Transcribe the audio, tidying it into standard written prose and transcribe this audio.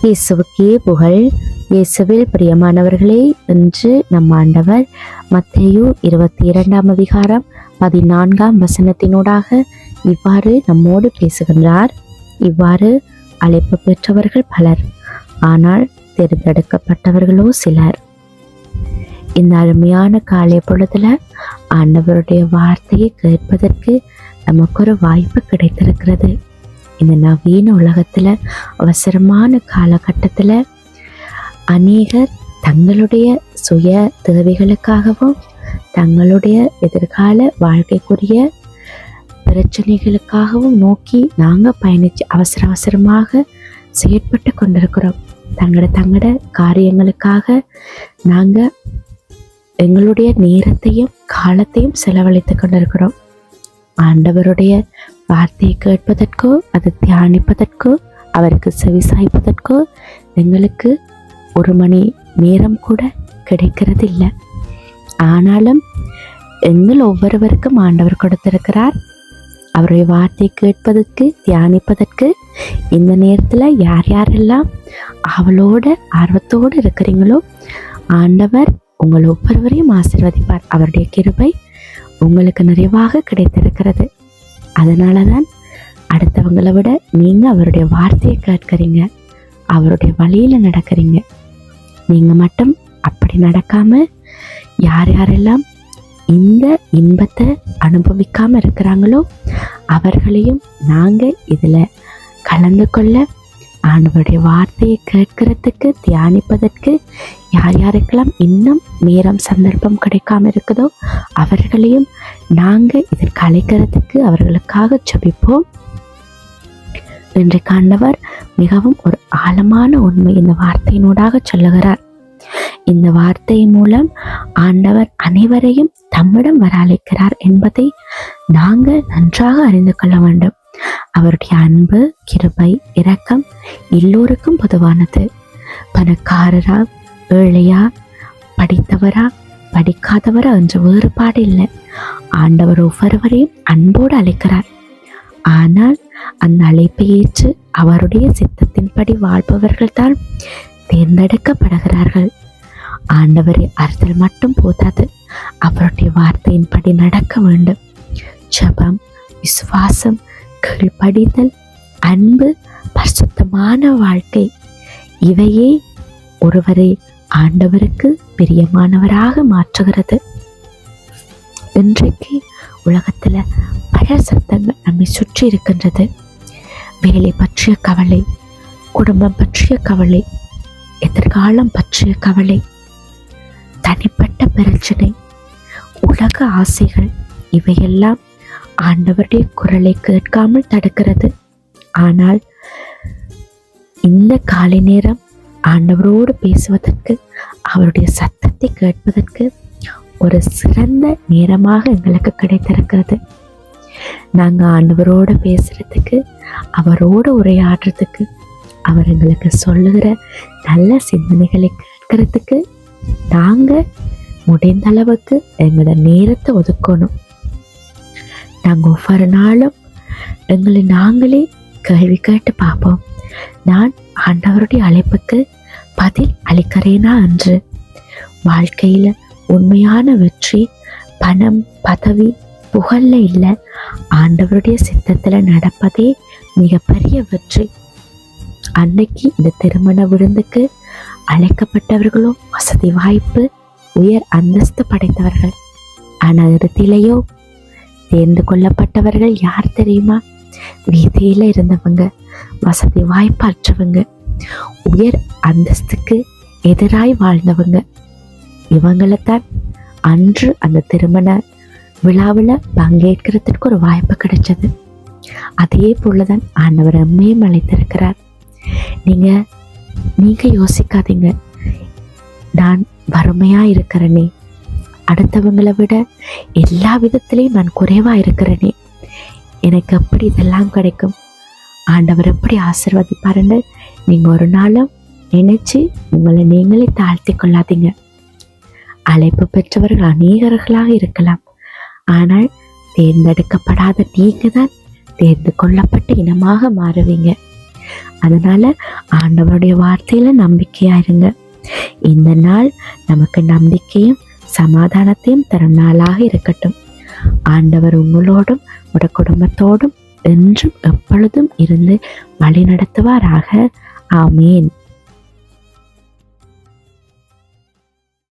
இயேசுவுக்கே புகழ். இயேசுவில் பிரியமானவர்களே, இன்று நம் ஆண்டவர் மத்தேயு 22 அதிகாரம் 14 வசனத்தினூடாக இவ்வாறு நம்மோடு பேசுகின்றார். இவ்வாறு அழைப்பு பெற்றவர்கள் பலர், ஆனால் தேர்ந்தெடுக்கப்பட்டவர்களோ சிலர். இந்த அருமையான காலை பொழுதுல ஆண்டவருடைய வார்த்தையை கேட்பதற்கு நமக்கு ஒரு வாய்ப்பு கிடைத்திருக்கிறது. இந்த நவீன உலகத்துல, அவசரமான காலகட்டத்துல அநேகர் தங்களுடைய சுய தேவைகளுக்காகவும் தங்களுடைய எதிர்கால வாழ்க்கைக்குரிய பிரச்சனைகளுக்காகவும் நோக்கி நாங்கள் பயணித்து அவசரமாக செயற்பட்டு கொண்டிருக்கிறோம். தங்கட காரியங்களுக்காக நாங்கள் எங்களுடைய நேரத்தையும் காலத்தையும் செலவழித்து கொண்டிருக்கிறோம். ஆண்டவருடைய வார்த்தையை கேட்பதற்கோ அதை தியானிப்பதற்கோ அவருக்கு செவிசாய்ப்பதற்கோ எங்களுக்கு ஒரு மணி நேரம் கூட கிடைக்கிறது இல்லை. ஆனாலும் எங்கள் ஒவ்வொருவருக்கும் ஆண்டவர் கொடுத்திருக்கிறார். அவருடைய வார்த்தையை கேட்பதற்கு தியானிப்பதற்கு இந்த நேரத்தில் யார் யாரெல்லாம் அவளோட ஆர்வத்தோடு இருக்கிறீங்களோ ஆண்டவர் உங்கள் ஒவ்வொருவரையும் ஆசீர்வதிப்பார். அவருடைய கிருபை உங்களுக்கு நிறைவாக கிடைத்திருக்கிறது. அதனால தான் அடுத்தவங்களை விட நீங்கள் அவருடைய வார்த்தையை கேட்குறீங்க, அவருடைய வழியில் நடக்கிறீங்க. நீங்கள் மட்டும் அப்படி நடக்காம யார் யாரெல்லாம் இந்த இன்பத்தை அனுபவிக்காமல் இருக்கிறாங்களோ அவர்களையும் நாங்கள் இதில் கலந்து கொள்ள, ஆண்டவருடைய வார்த்தையை கேட்கறதுக்கு தியானிப்பதற்கு யார் யாருக்கெல்லாம் இன்னும் நேரம் சந்தர்ப்பம் கிடைக்காம இருக்குதோ அவர்களையும் நாங்கள் இதற்கு அழைக்கிறதுக்கு அவர்களுக்காக ஜெபிப்போம். இன்றைக்கு ஆண்டவர் மிகவும் ஒரு ஆழமான உண்மை இந்த வார்த்தையினூடாக சொல்லுகிறார். இந்த வார்த்தை மூலம் ஆண்டவர் அனைவரையும் தம்மிடம் வர அழைக்கிறார் என்பதை நாங்கள் நன்றாக அறிந்து கொள்ள வேண்டும். அவருடைய அன்பு, கிருபை, இரக்கம் எல்லோருக்கும் பொதுவானது. பணக்காரரா, ஏழையா, படித்தவரா, படிக்காதவரா என்ற வேறுபாடு இல்லை. ஆண்டவர் ஒவ்வொருவரையும் அன்போடு அழைக்கிறார். ஆனால் அந்த அழைப்பை ஏற்று அவருடைய சித்தத்தின்படி வாழ்பவர்கள் தான் தேர்ந்தெடுக்கப்படுகிறார்கள். ஆண்டவரை அறிதல் மட்டும் போதாது, அவருடைய வார்த்தையின்படி நடக்க வேண்டும். ஜெபம், விசுவாசம், கீழ்ப்படிதல், அன்பு, பரிசுத்தமான வாழ்க்கை, இவையே ஒருவரை ஆண்டவருக்கு பிரியமானவராக மாற்றுகிறது. இன்றைக்கு உலகத்துல பல சத்தங்கள் நம்மை சுற்றி இருக்கின்றது. வேலை பற்றிய கவலை, குடும்பம் பற்றிய கவலை, எதிர்காலம் பற்றிய கவலை, தனிப்பட்ட பிரச்சனை, உலக ஆசைகள், இவையெல்லாம் ஆண்டவருடைய குரலை கேட்காமல் தடுக்கிறது. ஆனால் இந்த காலை நேரம் ஆண்டவரோடு பேசுவதற்கு, அவருடைய சத்தத்தை கேட்பதற்கு ஒரு சிறந்த நேரமாக எங்களுக்கு கிடைத்திருக்கிறது. நாங்கள் ஆண்டவரோடு பேசுறதுக்கு, அவரோடு உரையாடுறதுக்கு, அவர் எங்களுக்கு சொல்லுகிற நல்ல சிந்தனைகளை கேட்கறதுக்கு நாங்கள் முடிந்த அளவுக்கு எங்களோட நேரத்தை ஒதுக்கணும். நாங்கள் ஒவ்வொரு நாளும் எங்களை நாங்களே கேள்வி கேட்டு பார்ப்போம். நான் ஆண்டவருடைய அழைப்புக்கு பதில் அளிக்கிறேனா என்று. வாழ்க்கையில் உண்மையான வெற்றி பணம், பதவி, புகழ்ல இல்லை, ஆண்டவருடைய சித்தத்தில் நடப்பதே மிகப்பெரிய வெற்றி. அன்னைக்கு இந்த திருமண விருந்துக்கு அழைக்கப்பட்டவர்களோ வசதி வாய்ப்பு, உயர் அந்தஸ்து படைத்தவர்கள். ஆனால் இறுதியிலேயோ தேர்ந்து கொள்ளப்பட்டவர்கள் யார் தெரியுமா? வீதியில இருந்தவங்க, வசதி வாய்ப்பு அற்றவங்க, உயர் அந்தஸ்துக்கு எதிராய் வாழ்ந்தவங்க. இவங்களைத்தான் அன்று அந்த திருமண விழாவில் பங்கேற்கிறதுக்கு ஒரு வாய்ப்பு கிடைச்சது. அதே போலதான் ஆண்டவர் அம்மையும் அழைத்திருக்கிறார். நீங்க யோசிக்காதீங்க, நான் வறுமையா இருக்கிறேனே, அடுத்தவங்களை விட எல்லா விதத்திலையும் நான் குறைவா இருக்கிறேனே, எனக்கு எப்படி இதெல்லாம் கிடைக்கும், ஆண்டவர் எப்படி ஆசீர்வதிப்பாருன்னு நீங்க ஒரு நாளும் நினைச்சு உங்களை நீங்களே தாழ்த்தி கொள்ளாதீங்க. அழைப்பு பெற்றவர்கள் அநேகர்களாக இருக்கலாம், ஆனால் தேர்ந்தெடுக்கப்படாத நீங்க தான் தேர்ந்து கொள்ளப்பட்ட இனமாக மாறுவீங்க. அதனால ஆண்டவருடைய வார்த்தையில நம்பிக்கையா இருங்க. இந்த நாள் நமக்கு நம்பிக்கையும் சமாதானத்தையும் தரும் நாளாக இருக்கட்டும். ஆண்டவர் உங்களோடும் உடைய குடும்பத்தோடும் என்றும் எப்பொழுதும் இருந்து வழி நடத்துவாராக. ஆமேன்.